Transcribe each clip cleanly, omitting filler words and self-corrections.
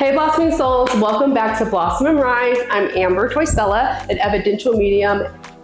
Hey Blossoming Souls, welcome back to Blossom and Rise. I'm Amber Toysella, an evidential medium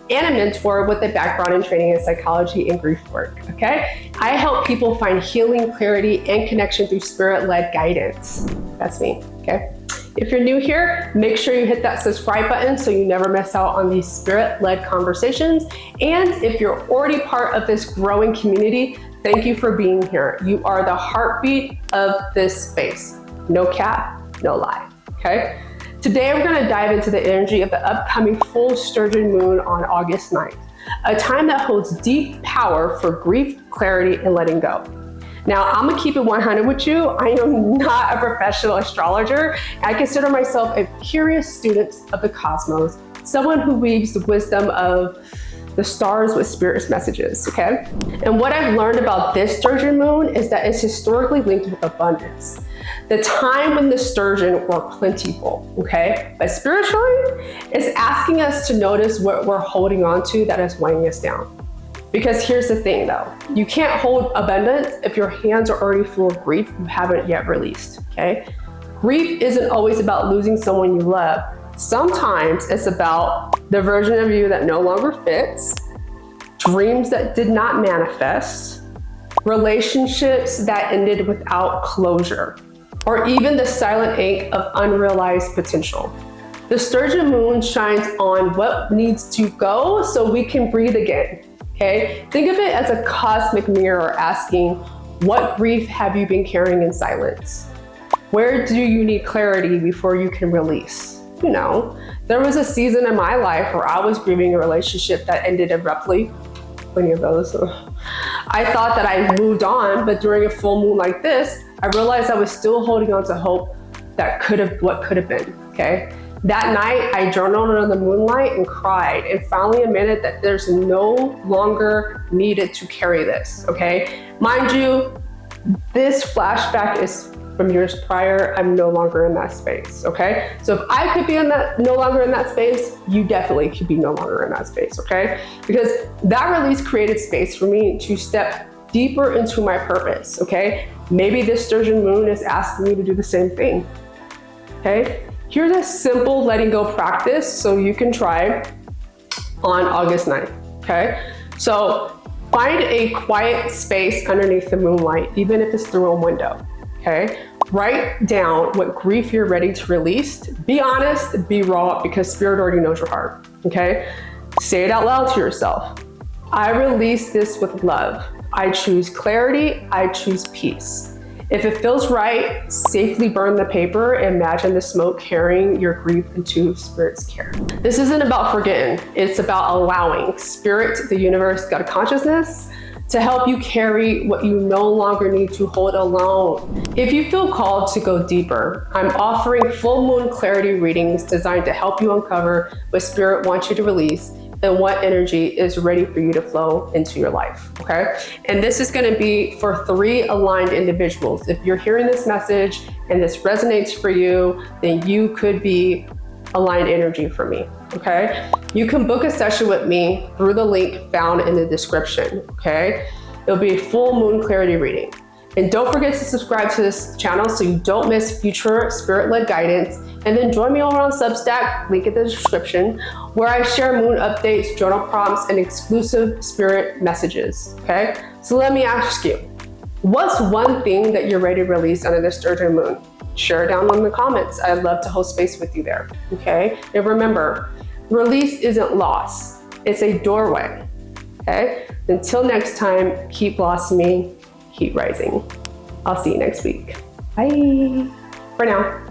and a mentor with a background in training in psychology and grief work, okay? I help people find healing, clarity, and connection through spirit-led guidance. That's me, okay? If you're new here, make sure you hit that subscribe button so you never miss out on these spirit-led conversations. And if you're already part of this growing community, thank you for being here. You are the heartbeat of this space. No cap, no lie, okay? Today we're gonna dive into the energy of the upcoming full Sturgeon Moon on August 9th, a time that holds deep power for grief, clarity, and letting go. Now, I'm gonna keep it 100 with you. I am not a professional astrologer. I consider myself a curious student of the cosmos, someone who weaves the wisdom of the stars with spirit's messages, okay? And what I've learned about this Sturgeon Moon is that it's historically linked with abundance. The time when the sturgeon were plentiful, okay? But spiritually, it's asking us to notice what we're holding on to that is weighing us down. Because here's the thing though, you can't hold abundance if your hands are already full of grief you haven't yet released, okay? Grief isn't always about losing someone you love. Sometimes it's about the version of you that no longer fits, dreams that did not manifest, relationships that ended without closure, or even the silent ache of unrealized potential. The Sturgeon Moon shines on what needs to go so we can breathe again, okay? Think of it as a cosmic mirror asking, what grief have you been carrying in silence? Where do you need clarity before you can release? You know, there was a season in my life where I was grieving a relationship that ended abruptly. Plenty of those. I thought that I moved on, but during a full moon like this, I realized I was still holding on to hope that what could have been, okay? That night, I journaled under the moonlight and cried and finally admitted that there's no longer needed to carry this, okay? Mind you, this flashback is from years prior. I'm no longer in that space, okay? So if I could be no longer in that space, you definitely could be no longer in that space, okay? Because that release created space for me to step deeper into my purpose, okay? Maybe this Sturgeon Moon is asking me to do the same thing, okay? Here's a simple letting go practice so you can try on August 9th, okay? So find a quiet space underneath the moonlight, even if it's through a window, okay? Write down what grief you're ready to release. Be honest, be raw, because spirit already knows your heart, okay? Say it out loud to yourself. I release this with love. I choose clarity, I choose peace. If it feels right, safely burn the paper. Imagine the smoke carrying your grief into spirit's care. This isn't about forgetting, it's about allowing spirit, the universe, God consciousness, to help you carry what you no longer need to hold alone. If you feel called to go deeper, I'm offering full moon clarity readings designed to help you uncover what spirit wants you to release and what energy is ready for you to flow into your life, okay? And this is gonna be for 3 aligned individuals. If you're hearing this message and this resonates for you, then you could be aligned energy for me, okay? You can book a session with me through the link found in the description, okay? It'll be a full moon clarity reading. And don't forget to subscribe to this channel so you don't miss future spirit-led guidance. And then join me over on Substack, link in the description, where I share moon updates, journal prompts, and exclusive spirit messages, okay? So let me ask you, what's one thing that you're ready to release under the Sturgeon Moon? Share it down in the comments. I'd love to hold space with you there, okay? And remember, release isn't loss, it's a doorway, okay? Until next time, keep blossoming, keep rising. I'll see you next week. Bye, for now.